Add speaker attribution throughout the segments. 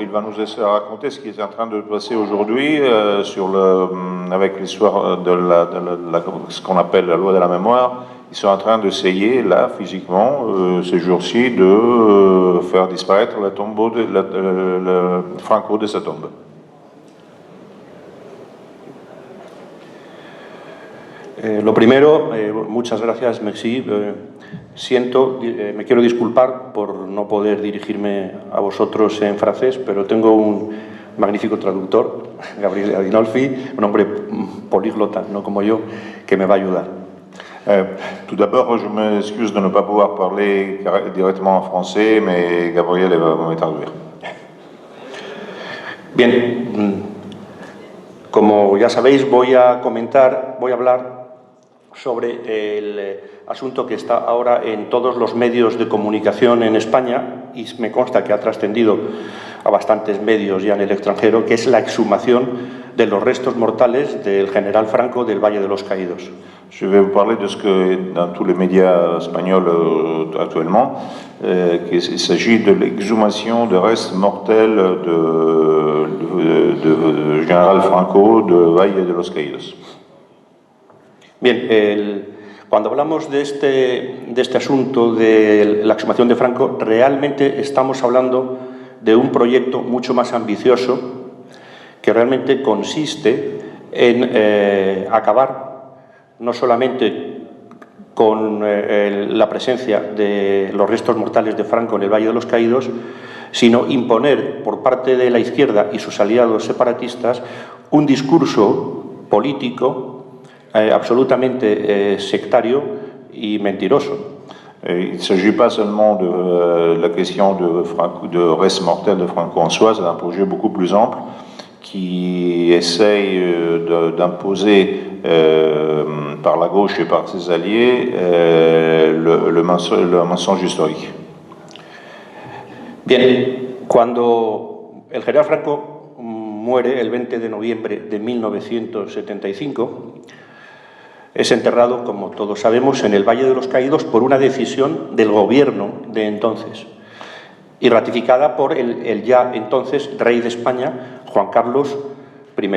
Speaker 1: Il va nous raconter ce qui est en train de passer aujourd'hui avec l'histoire de ce qu'on appelle la loi de la mémoire. Ils sont en train d'essayer, là, physiquement, ces jours-ci, de faire disparaître le Franco de sa tombe.
Speaker 2: Lo primero, muchas gracias, merci. Me quiero disculpar por no poder dirigirme a vosotros en francés, pero tengo un magnífico traductor, Gabriele Adinolfi, un hombre políglota, no como yo, que me va a ayudar.
Speaker 1: Tout d'abord, je m'excuse de ne pas pouvoir parler directement en français, mais Gabriel va me traduire.
Speaker 2: Bien, como ya sabéis, voy a hablar sobre el asunto que está ahora en todos los medios de comunicación en España, y me consta que ha trascendido a bastantes medios ya en el extranjero, que es la exhumación de los restos mortales del general Franco del Valle de los Caídos.
Speaker 1: Je vais vous parler de ce que dans tous les médias espagnols actuellement, qu'il s'agit de l'exhumation de restes mortels de général Franco de Valle de los Caídos.
Speaker 2: Bien, cuando hablamos de este asunto de la exhumación de Franco, realmente estamos hablando de un proyecto mucho más ambicioso que realmente consiste en acabar no solamente con la presencia de los restos mortales de Franco en el Valle de los Caídos, sino imponer por parte de la izquierda y sus aliados separatistas un discurso político absolutamente sectario y mentiroso.
Speaker 1: Il ne s'agit pas seulement de la question de restes mortels de Franco en soi, c'est un projet beaucoup plus ample qui essaye d'imposer par la gauche et par ses alliés le mensonge historique.
Speaker 2: Bien, cuando el general Franco muere el 20 de noviembre de 1975, es enterrado, como todos sabemos, en el Valle de los Caídos por una decisión del gobierno de entonces y ratificada por el ya entonces rey de España, Juan Carlos I.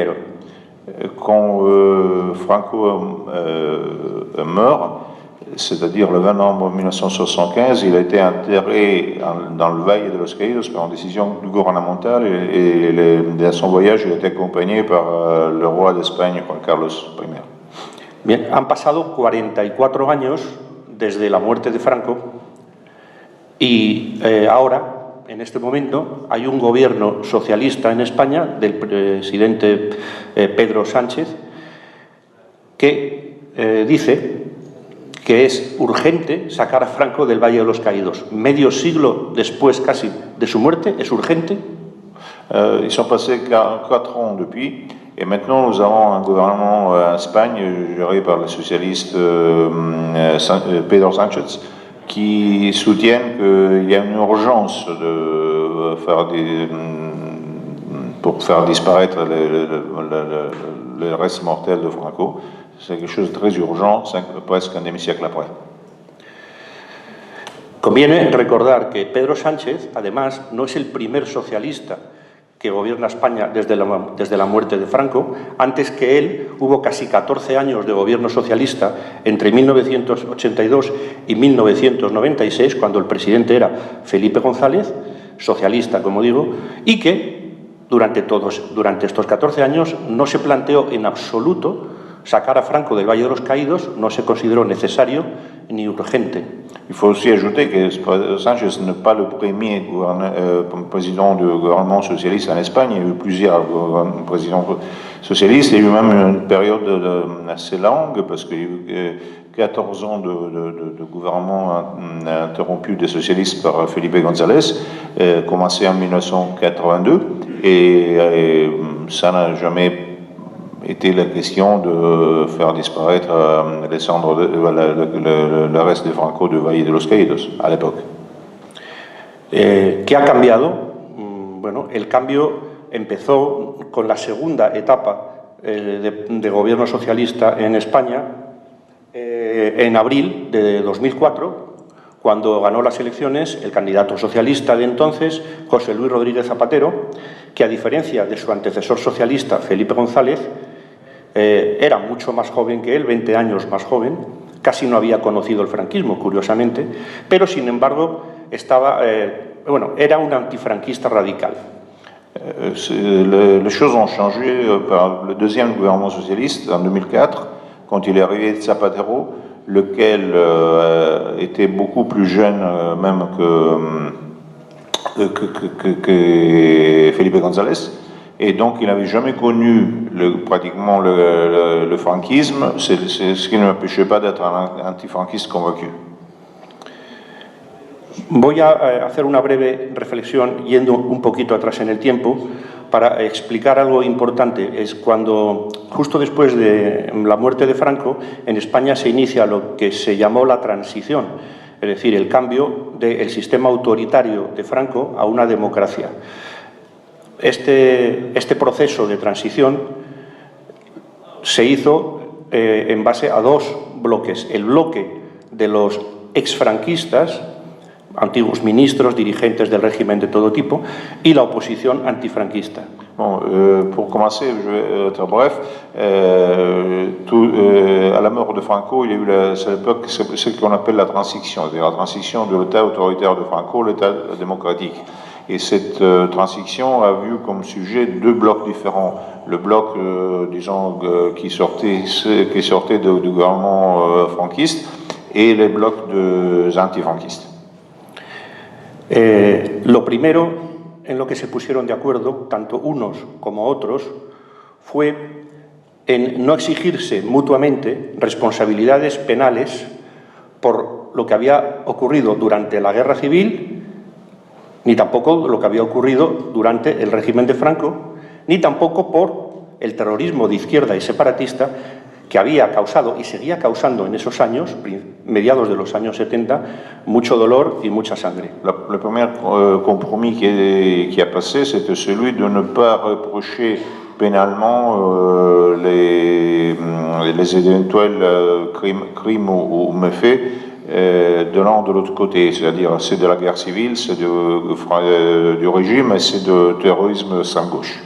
Speaker 1: Quand Franco meurt, c'est-à-dire le 20 novembre 1975, il a été enterré dans le Valle de los Caídos par une décision gouvernementale et à son voyage, il a été accompagné par le roi d'Espagne, Juan Carlos I.
Speaker 2: Bien, han pasado 44 años desde la muerte de Franco y ahora, en este momento, hay un gobierno socialista en España del presidente Pedro Sánchez que dice que es urgente sacar a Franco del Valle de los Caídos. Medio siglo después casi de su muerte, ¿es urgente?
Speaker 1: Ils sont passés 4 ans depuis. Et maintenant, nous avons un gouvernement en Espagne géré par le socialiste Pedro Sánchez qui soutiennent qu'il y a une urgence pour faire disparaître les restes mortels de Franco. C'est quelque chose de très urgent, presque un demi-siècle après.
Speaker 2: Conviene recordar que Pedro Sánchez, además, no es el primer socialista que gobierna España desde la muerte de Franco. Antes que él hubo casi 14 años de gobierno socialista entre 1982 y 1996, cuando el presidente era Felipe González, socialista, como digo, y que durante estos 14 años no se planteó en absoluto sacar a Franco del Valle de los Caídos, no se consideró necesario ni urgente.
Speaker 1: Il faut aussi ajouter que Sánchez n'est pas le premier président du gouvernement socialiste en Espagne. Il y a eu plusieurs présidents socialistes. Il y a eu même une période assez longue parce qu'il y a eu 14 ans de gouvernement interrompu des socialistes par Felipe González, commencé en 1982. Et ça n'a jamais était la question de faire disparaître les cendres, le reste de Franco de Valle de los Caídos à l'époque.
Speaker 2: ¿Qué ha cambiado? Bueno, el cambio empezó con la segunda etapa de gobierno socialista en España en abril de 2004, cuando ganó las elecciones el candidato socialista de entonces, José Luis Rodríguez Zapatero, que a diferencia de su antecesor socialista, Felipe González, era mucho más joven que él, 20 años más joven, casi no había conocido el franquismo, curiosamente, pero sin embargo era un antifranquista radical.
Speaker 1: Les choses ont changé par le deuxième gouvernement socialiste en 2004, quand il est arrivé Zapatero, lequel était beaucoup plus jeune même que Felipe González, et donc il n'avait jamais connu pratiquement le franquisme, c'est ce qui ne m'empêchait pas d'être un antifranquiste convaincu.
Speaker 2: Voy a hacer una breve reflexión yendo un poquito atrás en el tiempo para explicar algo importante. Es cuando, justo después de la muerte de Franco, en España se inicia lo que se llamó la transición, es decir, el cambio del sistema autoritario de Franco a una democracia. Este proceso de transición se hizo en base a dos bloques. El bloque de los exfranquistas, antiguos ministros, dirigentes del régimen de todo tipo, y la oposición antifranquista.
Speaker 1: Bon, pour commencer, je vais être bref. À la mort de Franco, il y a eu cette époque, ce qu'on appelle la transition, c'est-à-dire la transition de l'État autoritaire de Franco à l'État démocratique. Et cette transition a vu comme sujet deux blocs différents. Le bloc, disons, qui sortait du gouvernement franquiste et les blocs des antifranquistes.
Speaker 2: Lo primero en lo que se pusieron de acuerdo, tanto unos como otros, fue en no exigirse mutuamente responsabilidades penales por lo que había ocurrido durante la Guerra Civil, ni tampoco lo que había ocurrido durante el régimen de Franco, ni tampoco por el terrorismo de izquierda y separatista que había causado y seguía causando en esos años, mediados de los años 70, mucho dolor y mucha sangre.
Speaker 1: Le premier compromis qui a passé, c'était celui de ne pas reprocher pénalement les éventuels crimes ou méfaits de l'un ou de l'autre côté, c'est-à-dire c'est de la guerre civile, c'est du régime et c'est de terrorisme sans gauche.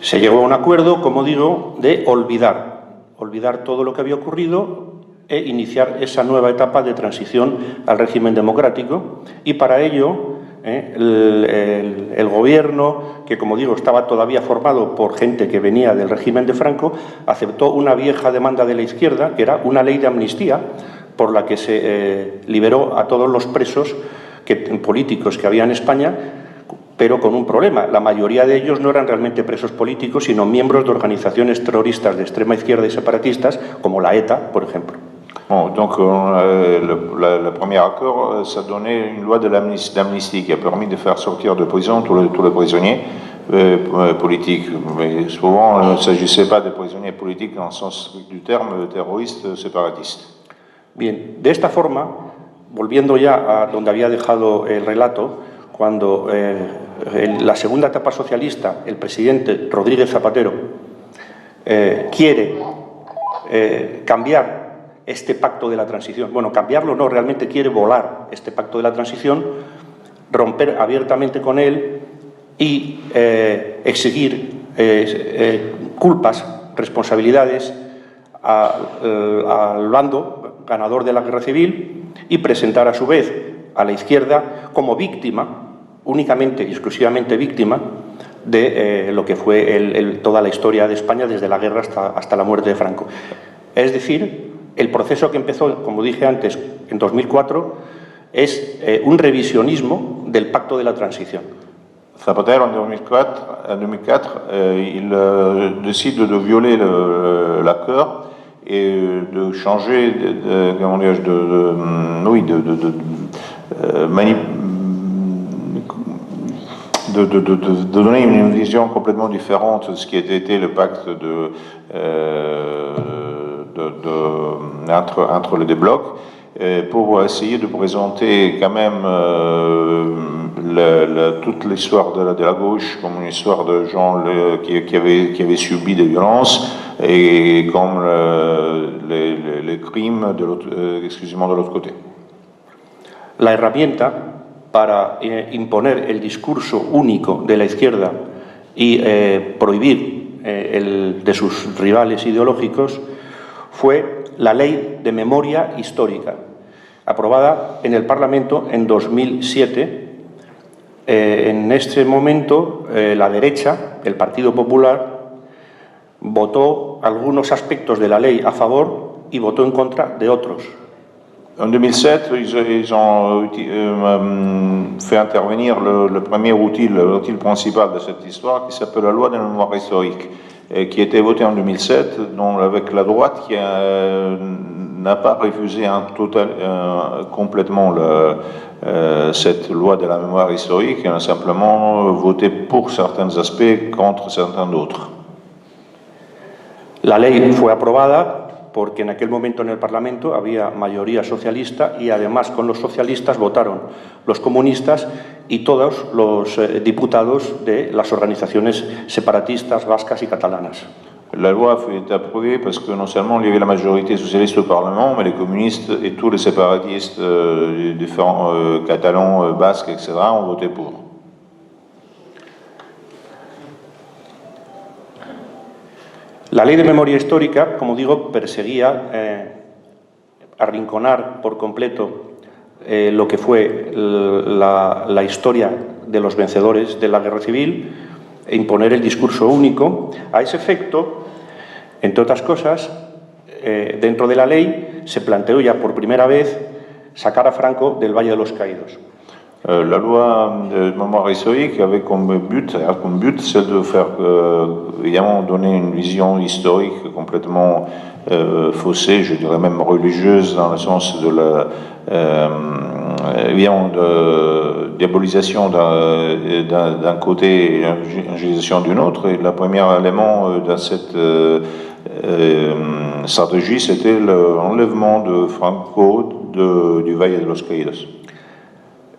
Speaker 2: Se llegó a un acuerdo, como digo, de olvidar todo lo que había ocurrido e iniciar esa nueva etapa de transición al régimen democrático, y para ello el gobierno, que como digo estaba todavía formado por gente que venía del régimen de Franco, aceptó una vieja demanda de la izquierda, que era una ley de amnistía por la que se liberó a todos los presos políticos que había en España, pero con un problema. La mayoría de ellos no eran realmente presos políticos, sino miembros de organizaciones terroristas de extrema izquierda y separatistas, como la ETA, por ejemplo.
Speaker 1: Bon, donc le premier accord, ça donnait une loi de d'amnistie qui a permis de faire sortir de prison tous les prisonniers politiques. Mais souvent, il ne s'agissait pas de prisonniers politiques dans le sens du terme, terroristes séparatistes.
Speaker 2: Bien, de esta forma, volviendo ya a donde había dejado el relato, cuando en la segunda etapa socialista el presidente Rodríguez Zapatero quiere cambiar este pacto de la transición, bueno, cambiarlo no, realmente quiere volar este pacto de la transición, romper abiertamente con él y exigir culpas, responsabilidades al bando ganador de la guerra civil y presentar a su vez a la izquierda como víctima, únicamente y exclusivamente víctima de lo que fue toda la historia de España desde la guerra hasta la muerte de Franco. Es decir, el proceso que empezó, como dije antes, en 2004, es un revisionismo del pacto de la transición.
Speaker 1: Zapatero, en 2004, il décide de violer l'accord et de changer, de donner une vision complètement différente de ce qui était été le pacte entre les deux blocs, pour essayer de présenter quand même toute l'histoire de la gauche comme une histoire de gens qui avaient subi des violences, et comme les crimes exclusivement de l'autre côté.
Speaker 2: La herramienta para imponer el discurso único de la izquierda y prohibir el de sus rivales ideológicos fue la Ley de Memoria Histórica, aprobada en el Parlamento en 2007. En este momento, la derecha, el Partido Popular, votó algunos aspectos de la ley a favor y votó en contra de otros.
Speaker 1: En 2007, ils ont fait intervenir le premier outil, l'outil principal de cette histoire, qui s'appelle la loi de la mémoire historique, qui a été votée en 2007, avec la droite qui n'a pas refusé complètement cette loi de la mémoire historique, elle a simplement voté pour certains aspects, contre certains d'autres.
Speaker 2: La ley fue aprobada porque en aquel momento en el Parlamento había mayoría socialista y además con los socialistas votaron los comunistas y todos los diputados de las organizaciones separatistas vascas y catalanas.
Speaker 1: La loi a été approuvée parce que non seulement il y avait la majorité socialiste au Parlement, mais les communistes et tous les séparatistes différents catalans, basques, etc. ont voté pour.
Speaker 2: La Ley de Memoria Histórica, como digo, perseguía arrinconar por completo lo que fue la historia de los vencedores de la Guerra Civil e imponer el discurso único. A ese efecto, entre otras cosas, dentro de la ley se planteó ya por primera vez sacar a Franco del Valle de los Caídos.
Speaker 1: La loi de mémoire historique avait comme but c'est de faire, évidemment, donner une vision historique complètement faussée, je dirais même religieuse, dans le sens de la diabolisation d'un côté et ingénisation d'un autre. Et le premier élément de cette stratégie, c'était l'enlèvement de Franco du Valle de los Caídos.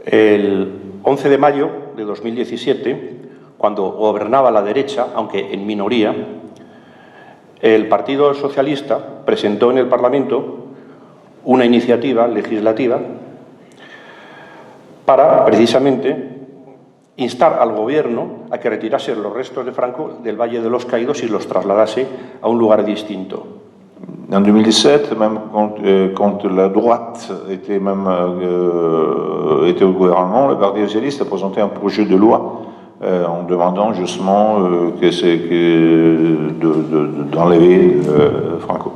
Speaker 2: El 11 de mayo de 2017, cuando gobernaba la derecha, aunque en minoría, el Partido Socialista presentó en el Parlamento una iniciativa legislativa para, precisamente, instar al Gobierno a que retirase los restos de Franco del Valle de los Caídos y los trasladase a un lugar distinto.
Speaker 1: En 2017, même quand la droite était au gouvernement, le Parti socialiste a présenté un projet de loi en demandant justement d'enlever Franco.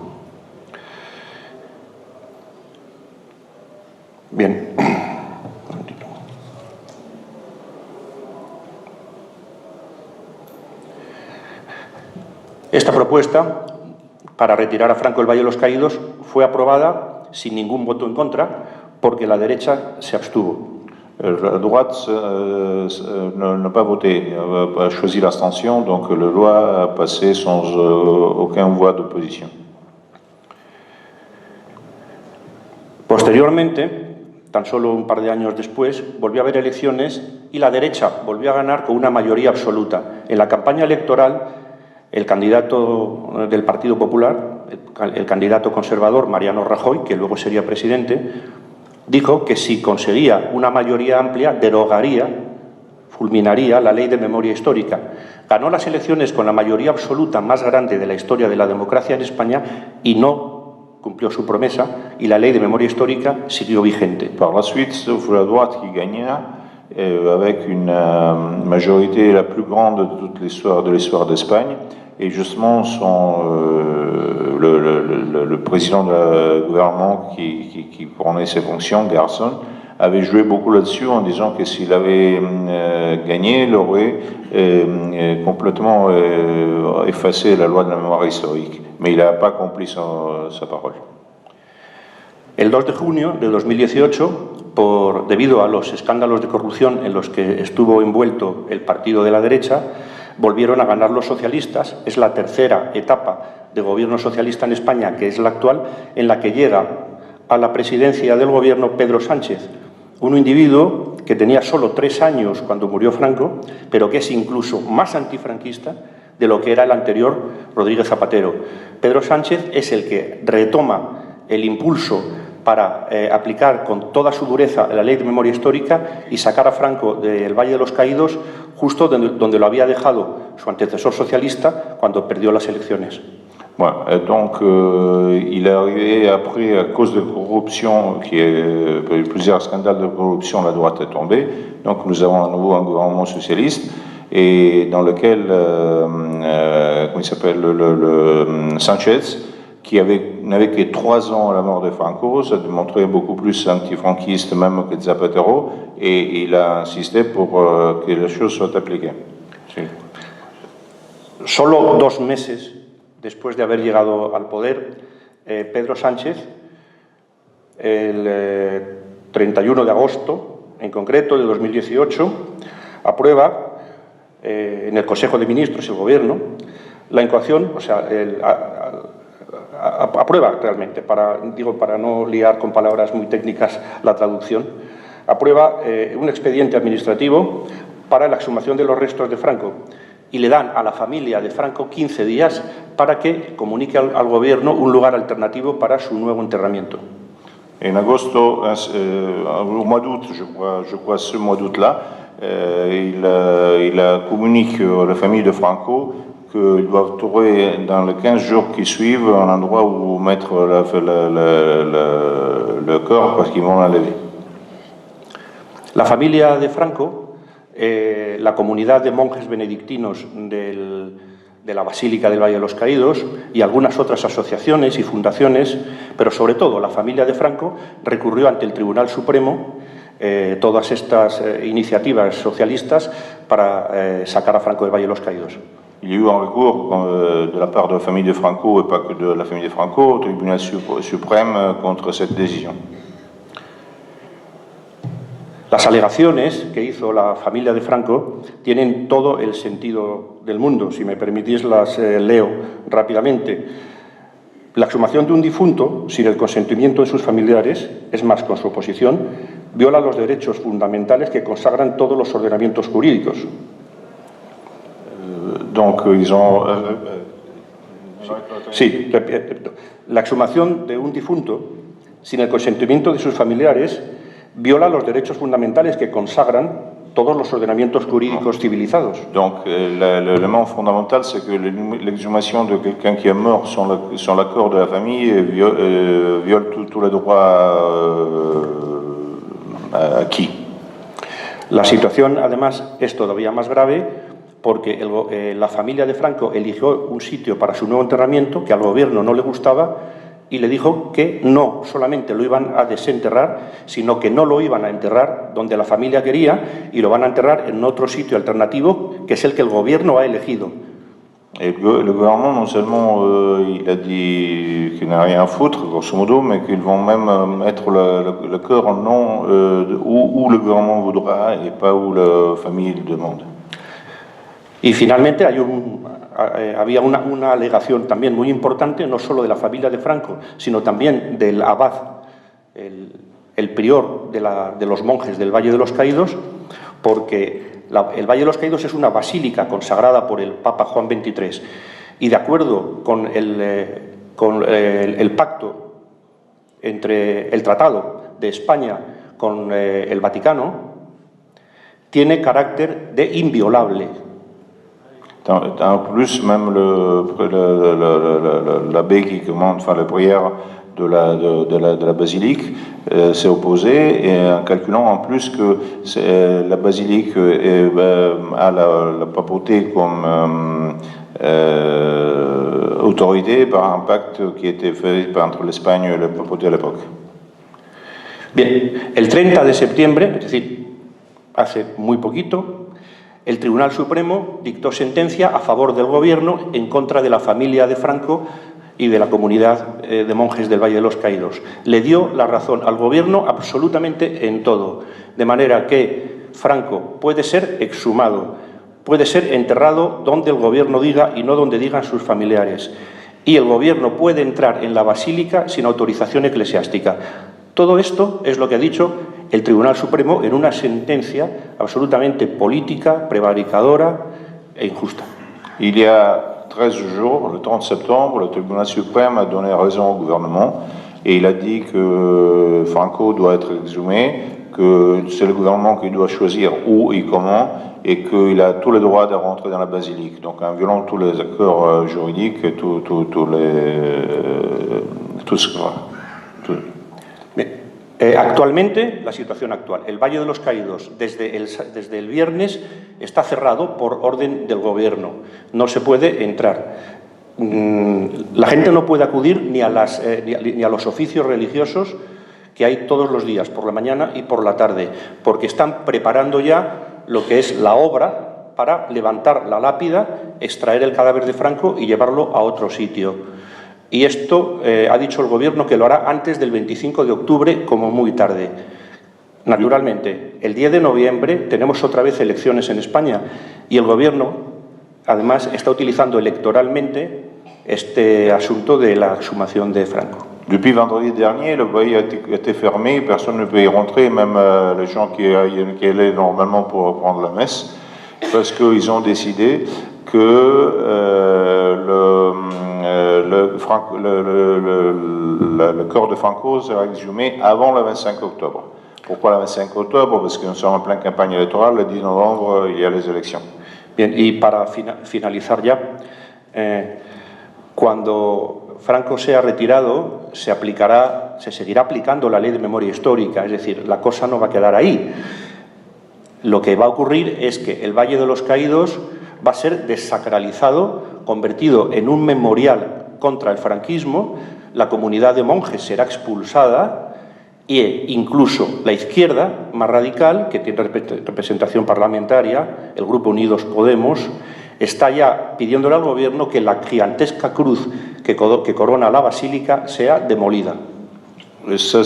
Speaker 2: Bien. Esta propuesta para retirar a Franco del Valle de los Caídos fue aprobada sin ningún voto en contra porque la derecha se abstuvo.
Speaker 1: La droite n'a pas voté, a choisi l'abstention, donc la loi a passé sans aucune voix d'opposition.
Speaker 2: Posteriormente, tan solo un par de años después, volvió a haber elecciones y la derecha volvió a ganar con una mayoría absoluta. En la campaña electoral, el candidato del Partido Popular, el candidato conservador Mariano Rajoy, que luego sería presidente, dijo que si conseguía una mayoría amplia, derogaría, fulminaría la Ley de Memoria Histórica. Ganó las elecciones con la mayoría absoluta más grande de la historia de la democracia en España y no cumplió su promesa y la Ley de Memoria Histórica siguió vigente.
Speaker 1: Par la suite, fue la droite qui gagna avec une majorité la plus grande de toute l'histoire d'Espagne. Et justement, le président du gouvernement qui prenait ses fonctions, Garçon, avait joué beaucoup là-dessus en disant que s'il avait gagné, il aurait complètement effacé la loi de la mémoire historique. Mais il n'a pas accompli sa parole.
Speaker 2: El 2 de junio de 2018, debido a los escándalos de corrupción en los que estuvo envuelto el partido de la derecha, volvieron a ganar los socialistas. Es la tercera etapa de gobierno socialista en España, que es la actual, en la que llega a la presidencia del gobierno Pedro Sánchez, un individuo que tenía solo 3 años cuando murió Franco, pero que es incluso más antifranquista de lo que era el anterior Rodríguez Zapatero. Pedro Sánchez es el que retoma el impulso para aplicar con toda su dureza la Ley de Memoria Histórica y sacar a Franco del Valle de los Caídos justo donde lo había dejado su antecesor socialista cuando perdió las elecciones.
Speaker 1: Bueno, donc il est arrivé après, à cause de corruption, plusieurs scandales de corruption, la droite est tombée. Donc nous avons à nouveau un gouvernement socialiste et dans lequel, comment il s'appelle, le Sanchez, qui n'avait que 3 ans à la mort de Franco, ça démontrait beaucoup plus antifranquiste même que Zapatero, et il a insisté pour que les choses soient appliquées. Sí.
Speaker 2: Solo 2 meses después de haber llegado al poder, Pedro Sánchez, el 31 de agosto, en concreto, de 2018, aprueba en el Consejo de Ministros, el Gobierno, la incoación, o sea, aprueba realmente, para no liar con palabras muy técnicas la traducción, aprueba un expediente administrativo para la exhumación de los restos de Franco y le dan a la familia de Franco 15 días para que comunique al Gobierno un lugar alternativo para su nuevo enterramiento.
Speaker 1: En agosto, au mois d'août, je crois ce mois d'août-là, il communique à la famille de Franco qu'ils doivent trouver dans les 15 jours qui suivent un endroit où mettre le corps parce qu'ils vont l'enlever.
Speaker 2: La familia de Franco, la comunidad de monjes benedictinos de la Basílica del Valle de los Caídos y algunas otras asociaciones y fundaciones, pero sobre todo la familia de Franco, recurrió ante el Tribunal Supremo todas estas iniciativas socialistas para sacar a Franco del Valle de los Caídos.
Speaker 1: Il y a eu un recours de la part de la famille de Franco et pas que de la famille de Franco au tribunal suprême contre cette décision.
Speaker 2: Las alegaciones que hizo la familia de Franco tienen todo el sentido del mundo. Si me permitís, las leo rápidamente. La exhumación de un difunto, sin el consentimiento de sus familiares, es más, con su oposición, viola los derechos fundamentales que consagran todos los ordenamientos jurídicos.
Speaker 1: Donc, ils ont...
Speaker 2: Sí, la exhumación de un difunto, sin el consentimiento de sus familiares, viola los derechos fundamentales que consagran todos los ordenamientos jurídicos civilizados.
Speaker 1: Donc, l'élément fondamental, c'est que l'exhumation de quelqu'un qui est mort sans l'accord de la famille viole tous les droits acquis.
Speaker 2: La situación, además, es todavía más grave porque la familia de Franco eligió un sitio para su nuevo enterramiento que al gobierno no le gustaba y le dijo que no solamente lo iban a desenterrar, sino que no lo iban a enterrar donde la familia quería y lo van a enterrar en otro sitio alternativo, que es el que el gobierno ha elegido.
Speaker 1: Et le gouvernement, non seulement il a dit qu'il n'a rien à foutre, grosso modo, mais qu'ils vont même mettre le corps en nom où le gouvernement voudra et pas où la famille demande.
Speaker 2: Y finalmente había una alegación también muy importante, no solo de la familia de Franco, sino también del abad, el prior de los monjes del Valle de los Caídos, porque el Valle de los Caídos es una basílica consagrada por el Papa Juan XXIII y de acuerdo con el pacto entre el Tratado de España con el Vaticano, tiene carácter de inviolable.
Speaker 1: En plus, même l'abbé qui commande la prière de la basilique s'est opposé, et en calculant en plus que la basilique a la papauté comme autorité par un pacte qui était fait entre l'Espagne et la papauté à l'époque.
Speaker 2: Bien, el 30 de septiembre, es decir, hace muy poquito, el Tribunal Supremo dictó sentencia a favor del Gobierno en contra de la familia de Franco y de la comunidad de monjes del Valle de los Caídos. Le dio la razón al Gobierno absolutamente en todo, de manera que Franco puede ser exhumado, puede ser enterrado donde el Gobierno diga y no donde digan sus familiares. Y el Gobierno puede entrar en la basílica sin autorización eclesiástica. Todo esto es lo que ha dicho el Tribunal Supremo en una sentencia absolutamente política, prevaricadora e injusta.
Speaker 1: Il y a 13 jours, le 30 septembre, le tribunal suprême a donné raison au gouvernement et il a dit que Franco doit être exhumé, que c'est le gouvernement qui doit choisir où et comment, et qu'il a tout le droit de rentrer dans la basilique. Donc en violant tous les accords juridiques, tout ce que...
Speaker 2: Actualmente, la situación actual. El Valle de los Caídos, desde el viernes, está cerrado por orden del gobierno. No se puede entrar. La gente no puede acudir ni a los oficios religiosos que hay todos los días, por la mañana y por la tarde, porque están preparando ya lo que es la obra para levantar la lápida, extraer el cadáver de Franco y llevarlo a otro sitio. Y esto ha dicho el gobierno que lo hará antes del 25 de octubre, como muy tarde. Naturalmente, el 10 de noviembre tenemos otra vez elecciones en España y el gobierno, además, está utilizando electoralmente este asunto de la exhumación de Franco.
Speaker 1: Depuis vendredi dernier, le pays a été fermé, personne ne peut y rentrer, même les gens qui allaient normalement pour prendre la messe, parce qu'ils ont décidé que le corps de Franco sera exhumé avant le 25 octobre. Pourquoi le 25 octobre? Parce que nous sommes en pleine campagne électorale, le 10 novembre, il y a les élections.
Speaker 2: Bien, y para finalizar ya, cuando Franco sea retirado, se seguirá aplicando la ley de memoria histórica, es decir, la cosa no va a quedar ahí. Lo que va a ocurrir es que el Valle de los Caídos va a ser desacralizado, convertido en un memorial contra el franquismo, la comunidad de monjes será expulsada e incluso la izquierda más radical, que tiene representación parlamentaria, el Grupo Unidos Podemos, está ya pidiéndole al gobierno que la gigantesca cruz que corona la basílica sea demolida.
Speaker 1: Ça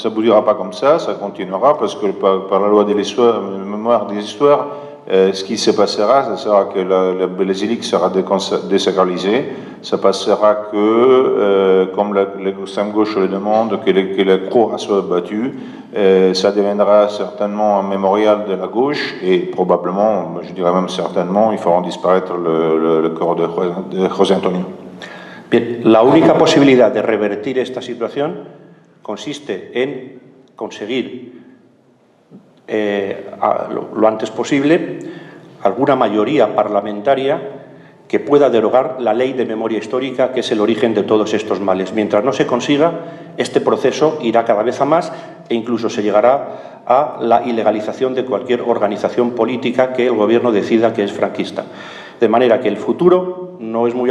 Speaker 1: ne bougera pas comme ça continuera parce que par la loi de l'histoire, mémoire des histoires, ce qui se passera, ce sera que la basilique sera désacralisée. Ça passera que, comme l'extrême gauche le demande, que la croix soit battue. Ça deviendra certainement un mémorial de la gauche et probablement, je dirais même certainement, ils feront disparaître le corps de José Antonio.
Speaker 2: Bien, la única posibilidad de revertir esta situación consiste en conseguir lo antes posible alguna mayoría parlamentaria que pueda derogar la ley de memoria histórica, que es el origen de todos estos males. Mientras no se consiga, este proceso irá cada vez a más e incluso se llegará a la ilegalización de cualquier organización política que el gobierno decida que es franquista. De manera que el futuro no es muy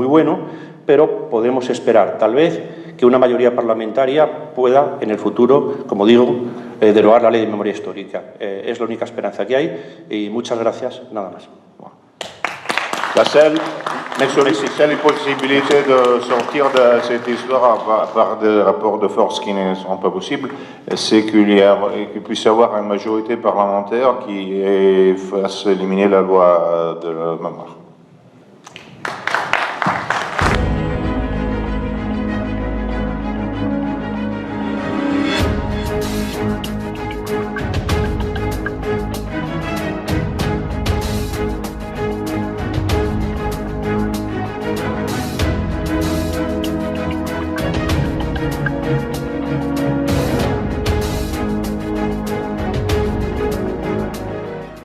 Speaker 2: bueno, pero podemos esperar, tal vez, que una mayoría parlamentaria pueda, en el futuro, como digo, derogar la ley de memoria histórica. Es la única esperanza que hay y muchas gracias, nada más.
Speaker 1: La seule possibilité de sortir de cette histoire par des rapports de force qui ne sont pas possibles, c'est qu'il puisse y avoir une majorité parlementaire qui fasse éliminer la loi de la mémoire.